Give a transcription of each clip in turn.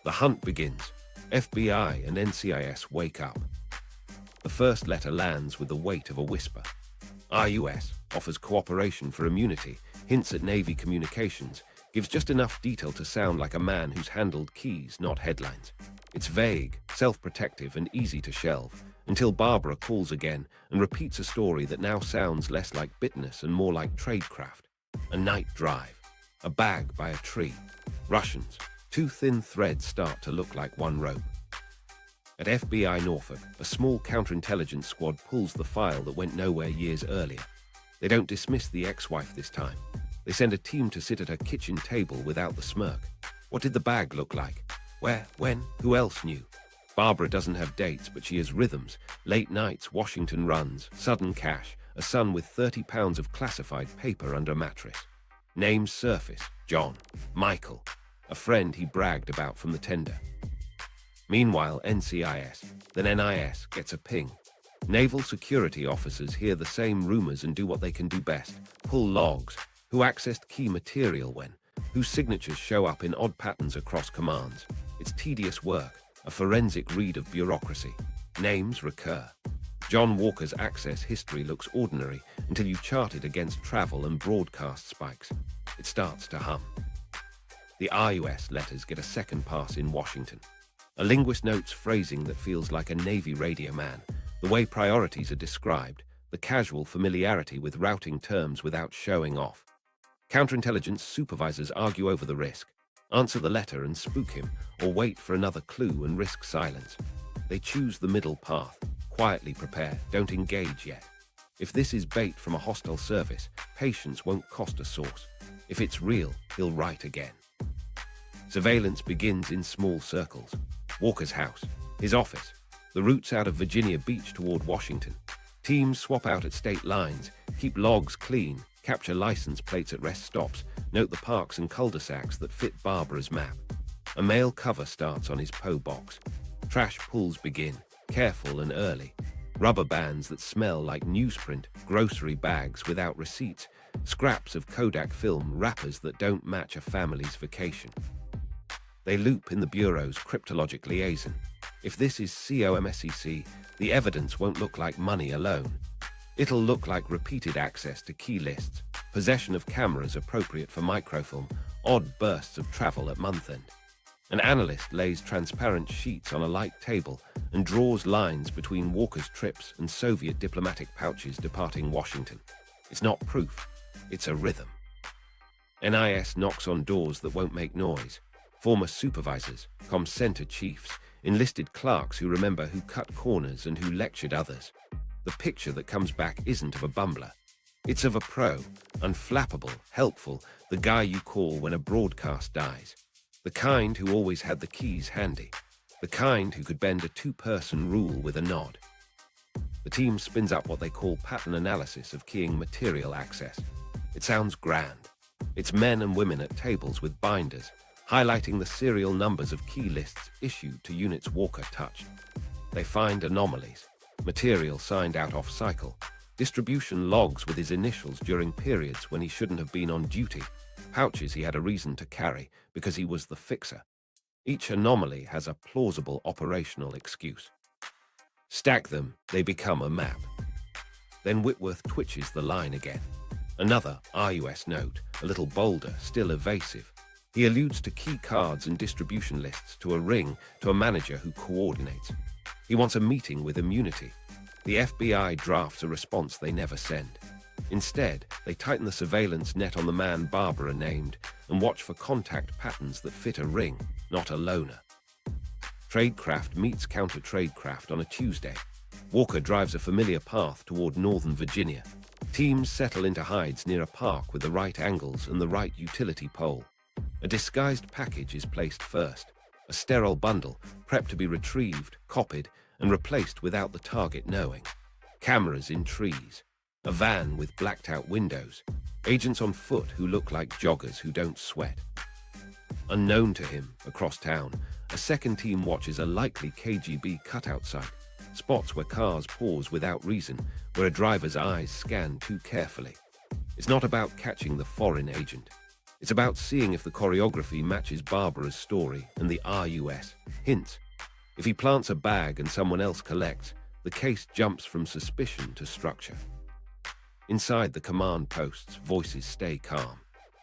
The hunt begins. FBI and NCIS wake up. The first letter lands with the weight of a whisper. RUS offers cooperation for immunity, hints at Navy communications, gives just enough detail to sound like a man who's handled keys, not headlines. It's vague, self-protective, and easy to shelve, until Barbara calls again and repeats a story that now sounds less like bitterness and more like tradecraft. A night drive. A bag by a tree. Russians. Two thin threads start to look like one rope. At FBI Norfolk, a small counterintelligence squad pulls the file that went nowhere years earlier. They don't dismiss the ex-wife this time. They send a team to sit at her kitchen table without the smirk. What did the bag look like? Where? When? Who else knew? Barbara doesn't have dates, but she has rhythms. Late nights, Washington runs, sudden cash, a son with 30 pounds of classified paper under mattress. Names surface: John, Michael, a friend he bragged about from the tender. Meanwhile, NCIS, then NIS, gets a ping. Naval security officers hear the same rumors and do what they can do best: pull logs. Who accessed key material when? Whose signatures show up in odd patterns across commands? It's tedious work, a forensic read of bureaucracy. Names recur. John Walker's access history looks ordinary until you chart it against travel and broadcast spikes. It starts to hum. The RUS letters get a second pass in Washington. A linguist notes phrasing that feels like a Navy radioman, the way priorities are described, the casual familiarity with routing terms without showing off. Counterintelligence supervisors argue over the risk, answer the letter and spook him, or wait for another clue and risk silence. They choose the middle path, quietly prepare, don't engage yet. If this is bait from a hostile service, patience won't cost a source. If it's real, he'll write again. Surveillance begins in small circles. Walker's house, his office, the routes out of Virginia Beach toward Washington. Teams swap out at state lines, keep logs clean, capture license plates at rest stops, note the parks and cul-de-sacs that fit Barbara's map. A mail cover starts on his PO box. Trash pulls begin, careful and early. Rubber bands that smell like newsprint, grocery bags without receipts, scraps of Kodak film, wrappers that don't match a family's vacation. They loop in the Bureau's cryptologic liaison. If this is COMSEC, the evidence won't look like money alone. It'll look like repeated access to key lists, possession of cameras appropriate for microfilm, odd bursts of travel at month-end. An analyst lays transparent sheets on a light table and draws lines between Walker's trips and Soviet diplomatic pouches departing Washington. It's not proof, it's a rhythm. NIS knocks on doors that won't make noise. Former supervisors, COMSEC chiefs, enlisted clerks who remember who cut corners and who lectured others. The picture that comes back isn't of a bumbler. It's of a pro, unflappable, helpful, the guy you call when a broadcast dies. The kind who always had the keys handy. The kind who could bend a two-person rule with a nod. The team spins up what they call pattern analysis of keying material access. It sounds grand. It's men and women at tables with binders, highlighting the serial numbers of key lists issued to units Walker touched. They find anomalies. Material signed out off cycle, distribution logs with his initials during periods when he shouldn't have been on duty, pouches he had a reason to carry because he was the fixer. Each anomaly has a plausible operational excuse. Stack them, they become a map. Then Whitworth twitches the line again. Another RUS note, a little bolder, still evasive. He alludes to key cards and distribution lists, to a ring, to a manager who coordinates. He wants a meeting with immunity. The FBI drafts a response they never send. Instead, they tighten the surveillance net on the man Barbara named and watch for contact patterns that fit a ring, not a loner. Tradecraft meets counter-tradecraft on a Tuesday. Walker drives a familiar path toward northern Virginia. Teams settle into hides near a park with the right angles and the right utility pole. A disguised package is placed first. A sterile bundle, prepped to be retrieved, copied, and replaced without the target knowing. Cameras in trees. A van with blacked-out windows. Agents on foot who look like joggers who don't sweat. Unknown to him, across town, a second team watches a likely KGB cutout site. Spots where cars pause without reason, where a driver's eyes scan too carefully. It's not about catching the foreign agent. It's about seeing if the choreography matches Barbara's story and the RUS hints. If he plants a bag and someone else collects, the case jumps from suspicion to structure. Inside the command posts, voices stay calm.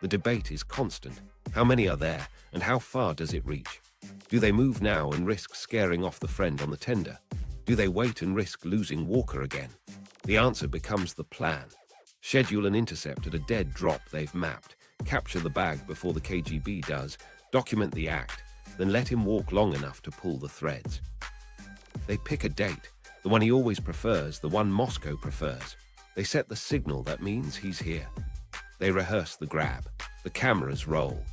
The debate is constant. How many are there, and how far does it reach? Do they move now and risk scaring off the friend on the tender? Do they wait and risk losing Walker again? The answer becomes the plan. Schedule an intercept at a dead drop they've mapped, capture the bag before the KGB does, document the act, then let him walk long enough to pull the threads. They pick a date, the one he always prefers, the one Moscow prefers. They set the signal that means he's here. They rehearse the grab. The cameras roll.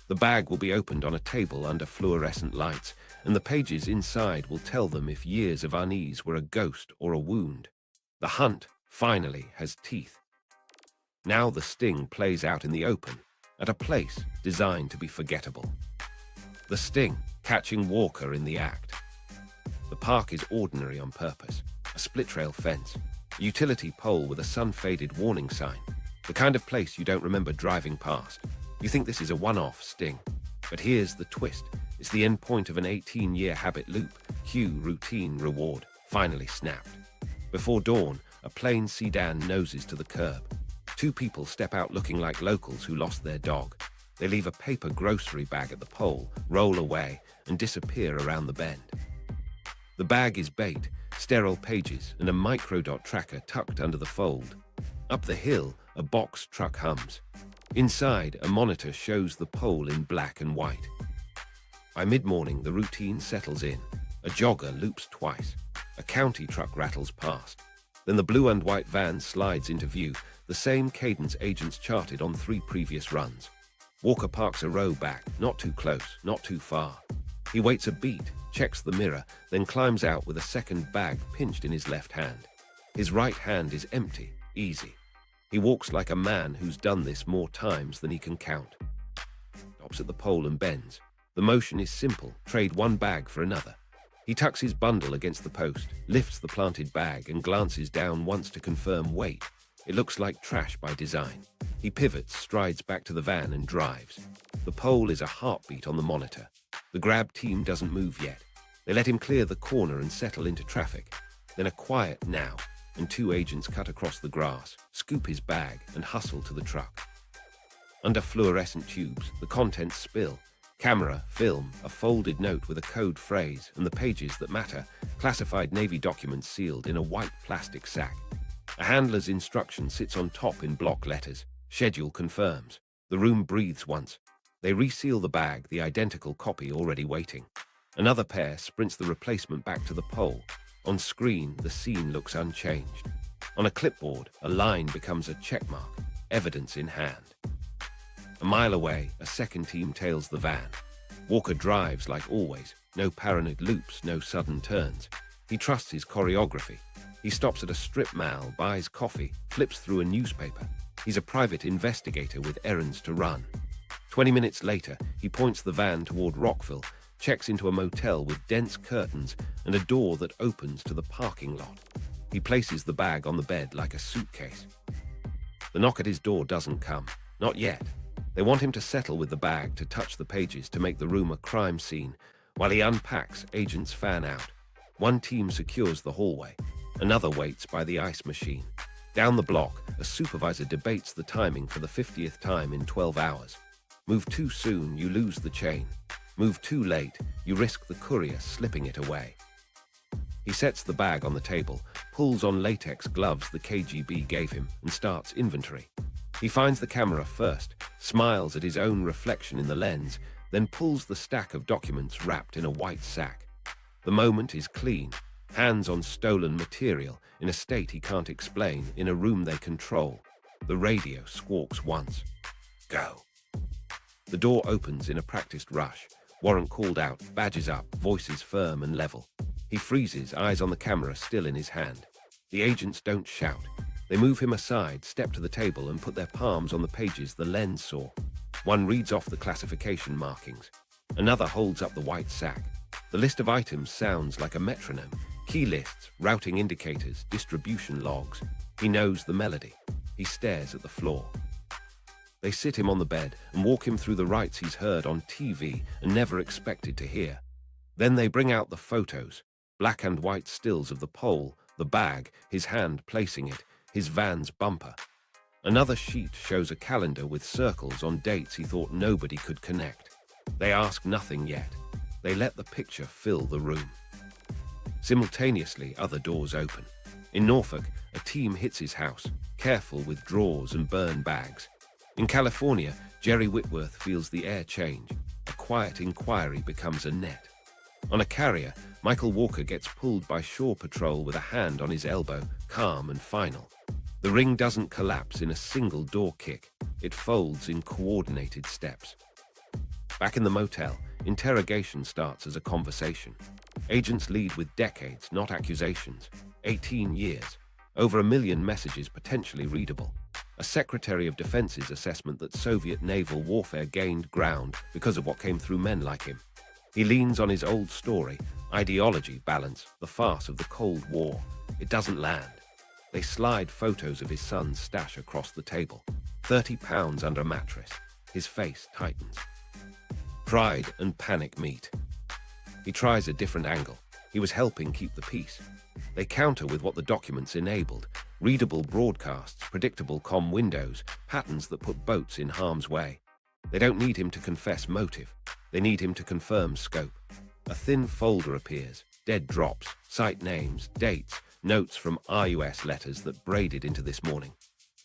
The bag will be opened on a table under fluorescent lights, and the pages inside will tell them if years of unease were a ghost or a wound. The hunt, finally, has teeth. Now the sting plays out in the open, at a place designed to be forgettable. The sting, catching Walker in the act. The park is ordinary on purpose. A split-rail fence, a utility pole with a sun-faded warning sign. The kind of place you don't remember driving past. You think this is a one-off sting. But here's the twist. It's the end point of an 18-year habit loop. Cue, routine, reward, finally snapped. Before dawn, a plain sedan noses to the curb. Two people step out looking like locals who lost their dog. They leave a paper grocery bag at the pole, roll away, and disappear around the bend. The bag is bait, sterile pages, and a microdot tracker tucked under the fold. Up the hill, a box truck hums. Inside, a monitor shows the pole in black and white. By mid-morning, the routine settles in. A jogger loops twice. A county truck rattles past. Then the blue and white van slides into view, the same cadence agents charted on 3 previous runs. Walker parks a row back, not too close, not too far. He waits a beat, checks the mirror, then climbs out with a second bag pinched in his left hand. His right hand is empty, easy. He walks like a man who's done this more times than he can count. Stops at the pole and bends. The motion is simple, trade one bag for another. He tucks his bundle against the post, lifts the planted bag and glances down once to confirm weight. It looks like trash by design. He pivots, strides back to the van and drives. The pole is a heartbeat on the monitor. The grab team doesn't move yet. They let him clear the corner and settle into traffic. Then a quiet now, and 2 agents cut across the grass, scoop his bag, and hustle to the truck. Under fluorescent tubes, the contents spill. Camera, film, a folded note with a code phrase, and the pages that matter, classified Navy documents sealed in a white plastic sack. A handler's instruction sits on top in block letters. Schedule confirms. The room breathes once. They reseal the bag, the identical copy already waiting. Another pair sprints the replacement back to the pole. On screen, the scene looks unchanged. On a clipboard, a line becomes a checkmark, evidence in hand. A mile away, a second team tails the van. Walker drives like always, no paranoid loops, no sudden turns. He trusts his choreography. He stops at a strip mall, buys coffee, flips through a newspaper. He's a private investigator with errands to run. 20 minutes later, he points the van toward Rockville, checks into a motel with dense curtains and a door that opens to the parking lot. He places the bag on the bed like a suitcase. The knock at his door doesn't come. Not yet. They want him to settle with the bag, to touch the pages, to make the room a crime scene. While he unpacks, agents fan out. One team secures the hallway. Another waits by the ice machine. Down the block, a supervisor debates the timing for the 50th time in 12 hours. Move too soon, you lose the chain. Move too late, you risk the courier slipping it away. He sets the bag on the table, pulls on latex gloves the KGB gave him, and starts inventory. He finds the camera first, smiles at his own reflection in the lens, then pulls the stack of documents wrapped in a white sack. The moment is clean, hands on stolen material, in a state he can't explain, in a room they control. The radio squawks once. Go. The door opens in a practiced rush. Warrant called out, badges up, voices firm and level. He freezes, eyes on the camera still in his hand. The agents don't shout. They move him aside, step to the table and put their palms on the pages the lens saw. One reads off the classification markings. Another holds up the white sack. The list of items sounds like a metronome. Key lists, routing indicators, distribution logs. He knows the melody. He stares at the floor. They sit him on the bed and walk him through the rites he's heard on TV and never expected to hear. Then they bring out the photos, black and white stills of the pole, the bag, his hand placing it, his van's bumper. Another sheet shows a calendar with circles on dates he thought nobody could connect. They ask nothing yet. They let the picture fill the room. Simultaneously, other doors open. In Norfolk, a team hits his house, careful with drawers and burn bags. In California, Jerry Whitworth feels the air change. A quiet inquiry becomes a net. On a carrier, Michael Walker gets pulled by shore patrol with a hand on his elbow, calm and final. The ring doesn't collapse in a single door kick. It folds in coordinated steps. Back in the motel, interrogation starts as a conversation. Agents lead with decades, not accusations. 18 years. Over 1 million messages potentially readable. A Secretary of Defense's assessment that Soviet naval warfare gained ground because of what came through men like him. He leans on his old story, ideology, balance, the farce of the Cold War. It doesn't land. They slide photos of his son's stash across the table. 30 pounds under a mattress. His face tightens. Pride and panic meet. He tries a different angle. He was helping keep the peace. They counter with what the documents enabled. Readable broadcasts, predictable comm windows, patterns that put boats in harm's way. They don't need him to confess motive. They need him to confirm scope. A thin folder appears. Dead drops, site names, dates, notes from RUS letters that braided into this morning.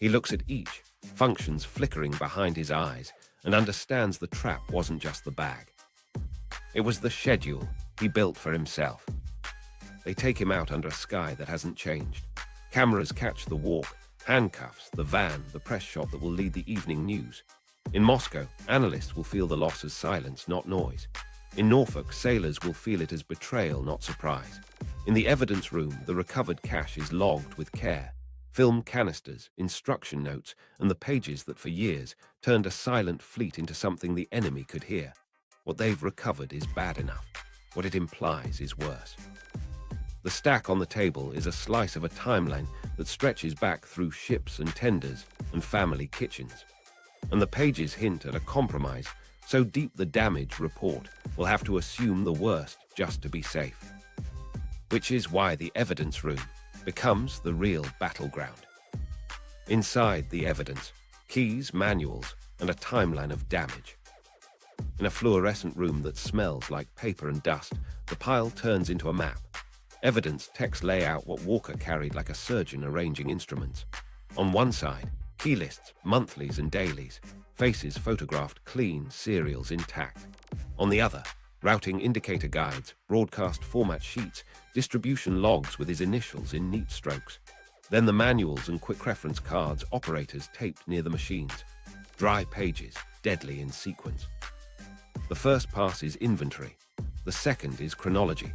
He looks at each, functions flickering behind his eyes, and understands the trap wasn't just the bag. It was the schedule he built for himself. They take him out under a sky that hasn't changed. Cameras catch the walk, handcuffs, the van, the press shot that will lead the evening news. In Moscow, analysts will feel the loss as silence, not noise. In Norfolk, sailors will feel it as betrayal, not surprise. In the evidence room, the recovered cash is logged with care. Film canisters, instruction notes, and the pages that for years turned a silent fleet into something the enemy could hear. What they've recovered is bad enough. What it implies is worse. The stack on the table is a slice of a timeline that stretches back through ships and tenders and family kitchens. And the pages hint at a compromise so deep the damage report will have to assume the worst just to be safe. Which is why the evidence room becomes the real battleground. Inside the evidence, keys, manuals, and a timeline of damage. In a fluorescent room that smells like paper and dust, the pile turns into a map. Evidence text lay out what Walker carried like a surgeon arranging instruments. On one side, key lists, monthlies and dailies, faces photographed clean, serials intact. On the other, routing indicator guides, broadcast format sheets, distribution logs with his initials in neat strokes. Then the manuals and quick reference cards operators taped near the machines. Dry pages, deadly in sequence. The first pass is inventory. The second is chronology.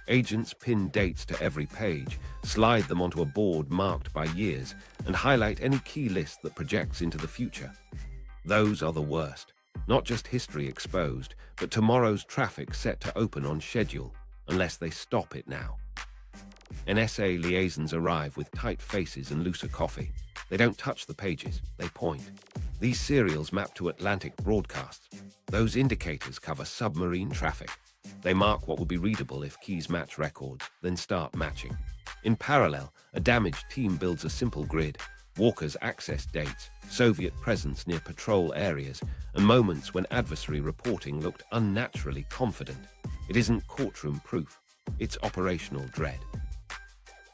Agents pin dates to every page, slide them onto a board marked by years, and highlight any key list that projects into the future. Those are the worst. Not just history exposed, but tomorrow's traffic set to open on schedule, unless they stop it now. NSA liaisons arrive with tight faces and looser coffee. They don't touch the pages, they point. These serials map to Atlantic broadcasts. Those indicators cover submarine traffic. They mark what will be readable if keys match records, then start matching. In parallel, a damaged team builds a simple grid. Walker's access dates, Soviet presence near patrol areas, and moments when adversary reporting looked unnaturally confident. It isn't courtroom proof, it's operational dread.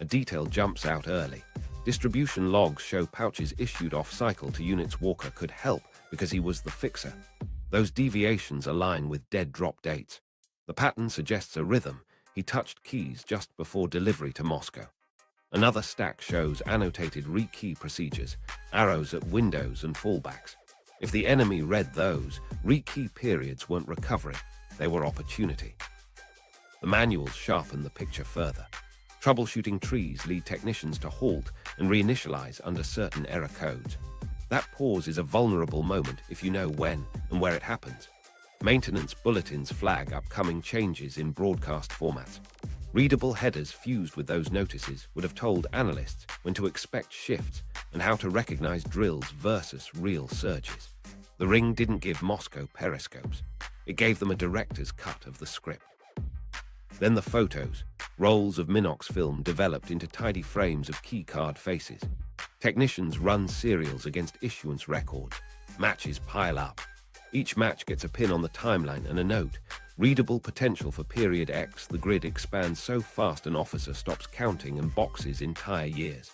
A detail jumps out early. Distribution logs show pouches issued off-cycle to units Walker could help because he was the fixer. Those deviations align with dead drop dates. The pattern suggests a rhythm. He touched keys just before delivery to Moscow. Another stack shows annotated rekey procedures, arrows at windows and fallbacks. If the enemy read those, rekey periods weren't recovery, they were opportunity. The manuals sharpen the picture further. Troubleshooting trees lead technicians to halt and reinitialize under certain error codes. That pause is a vulnerable moment if you know when and where it happens. Maintenance bulletins flag upcoming changes in broadcast formats. Readable headers fused with those notices would have told analysts when to expect shifts and how to recognize drills versus real surges. The ring didn't give Moscow periscopes. It gave them a director's cut of the script. Then the photos, rolls of Minox film developed into tidy frames of keycard faces. Technicians run serials against issuance records. Matches pile up. Each match gets a pin on the timeline and a note. Readable potential for period X. The grid expands so fast an officer stops counting and boxes entire years.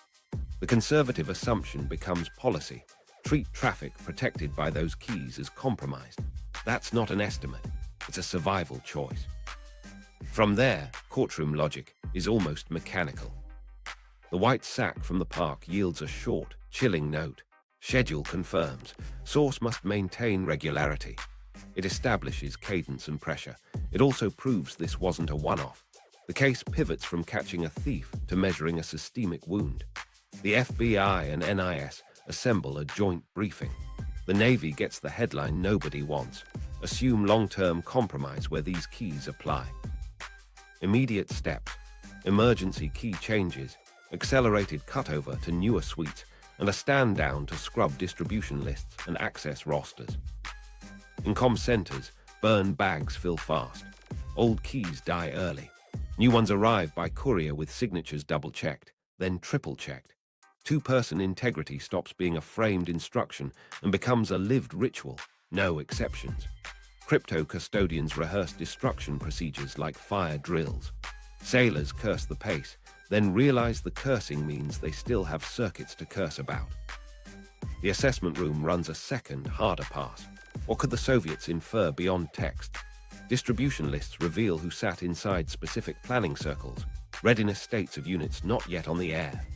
The conservative assumption becomes policy. Treat traffic protected by those keys as compromised. That's not an estimate. It's a survival choice. From there, courtroom logic is almost mechanical. The white sack from the park yields a short, chilling note. Schedule confirms. Source must maintain regularity. It establishes cadence and pressure. It also proves this wasn't a one-off. The case pivots from catching a thief to measuring a systemic wound. The FBI and NIS assemble a joint briefing. The Navy gets the headline nobody wants. Assume long-term compromise where these keys apply. Immediate steps, emergency key changes, accelerated cutover to newer suites, and a stand-down to scrub distribution lists and access rosters. In comm centers, burn bags fill fast. Old keys die early. New ones arrive by courier with signatures double-checked, then triple-checked. Two-person integrity stops being a framed instruction and becomes a lived ritual, no exceptions. Crypto custodians rehearse destruction procedures like fire drills. Sailors curse the pace, then realize the cursing means they still have circuits to curse about. The assessment room runs a second, harder pass. What could the Soviets infer beyond text? Distribution lists reveal who sat inside specific planning circles. Readiness states of units not yet on the air.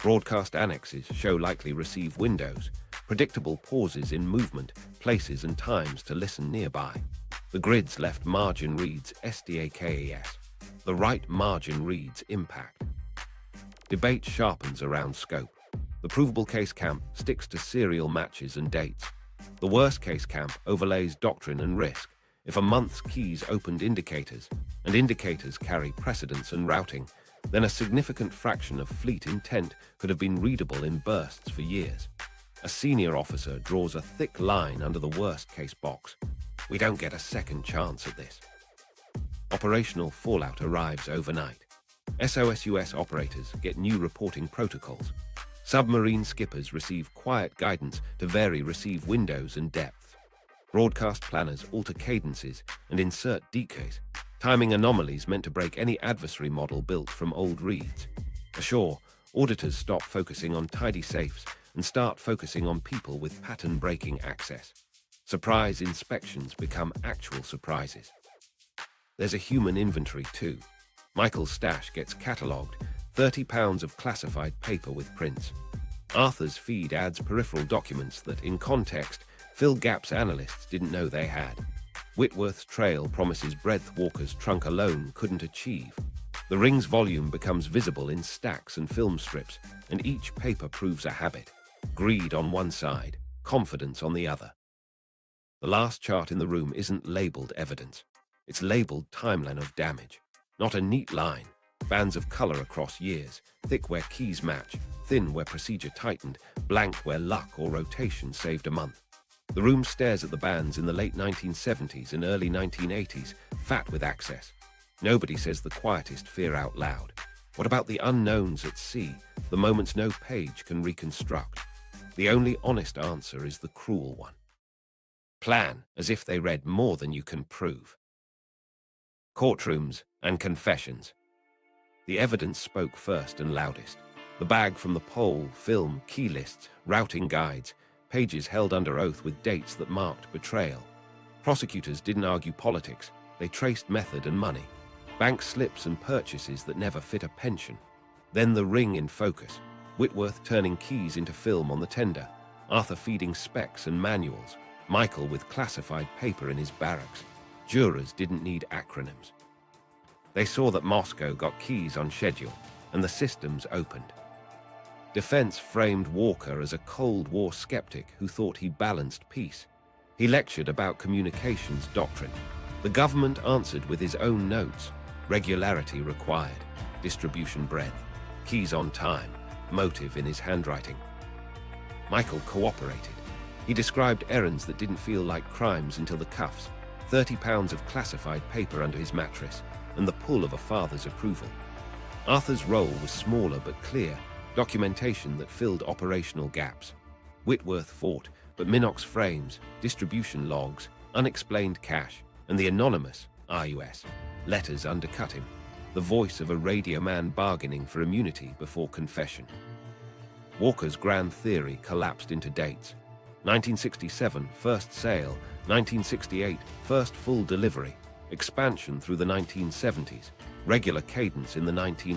Broadcast annexes show likely receive windows. Predictable pauses in movement, places and times to listen nearby. The grid's left margin reads SDAKES. The right margin reads impact. Debate sharpens around scope. The provable case camp sticks to serial matches and dates. The worst case camp overlays doctrine and risk. If a month's keys opened indicators, and indicators carry precedence and routing, then a significant fraction of fleet intent could have been readable in bursts for years. A senior officer draws a thick line under the worst-case box. We don't get a second chance at this. Operational fallout arrives overnight. SOSUS operators get new reporting protocols. Submarine skippers receive quiet guidance to vary receive windows and depth. Broadcast planners alter cadences and insert decays. Timing anomalies meant to break any adversary model built from old reads. Ashore, auditors stop focusing on tidy safes and start focusing on people with pattern-breaking access. Surprise inspections become actual surprises. There's a human inventory too. Michael's stash gets catalogued, 30 pounds of classified paper with prints. Arthur's feed adds peripheral documents that, in context, fill gaps analysts didn't know they had. Whitworth's trail promises breadth Walker's trunk alone couldn't achieve. The ring's volume becomes visible in stacks and film strips, and each paper proves a habit. Greed on one side, confidence on the other. The last chart in the room isn't labeled evidence. It's labeled timeline of damage. Not a neat line. Bands of color across years, thick where keys match, thin where procedure tightened, blank where luck or rotation saved a month. The room stares at the bands in the late 1970s and early 1980s, fat with access. Nobody says the quietest fear out loud. What about the unknowns at sea, the moments no page can reconstruct? The only honest answer is the cruel one. Plan as if they read more than you can prove. Courtrooms and confessions. The evidence spoke first and loudest. The bag from the pole, film, key lists, routing guides, pages held under oath with dates that marked betrayal. Prosecutors didn't argue politics, they traced method and money. Bank slips and purchases that never fit a pension. Then the ring in focus. Whitworth turning keys into film on the tender. Arthur feeding specs and manuals. Michael with classified paper in his barracks. Jurors didn't need acronyms. They saw that Moscow got keys on schedule, and the systems opened. Defense framed Walker as a Cold War skeptic who thought he balanced peace. He lectured about communications doctrine. The government answered with his own notes. Regularity required, distribution breadth, keys on time, motive in his handwriting. Michael cooperated. He described errands that didn't feel like crimes until the cuffs, 30 pounds of classified paper under his mattress, and the pull of a father's approval. Arthur's role was smaller but clear, documentation that filled operational gaps. Whitworth fought, but Minox frames, distribution logs, unexplained cash, and the anonymous RUS letters undercut him, the voice of a radioman bargaining for immunity before confession. Walker's grand theory collapsed into dates. 1967, first sale, 1968, first full delivery, expansion through the 1970s, regular cadence in the 1980s.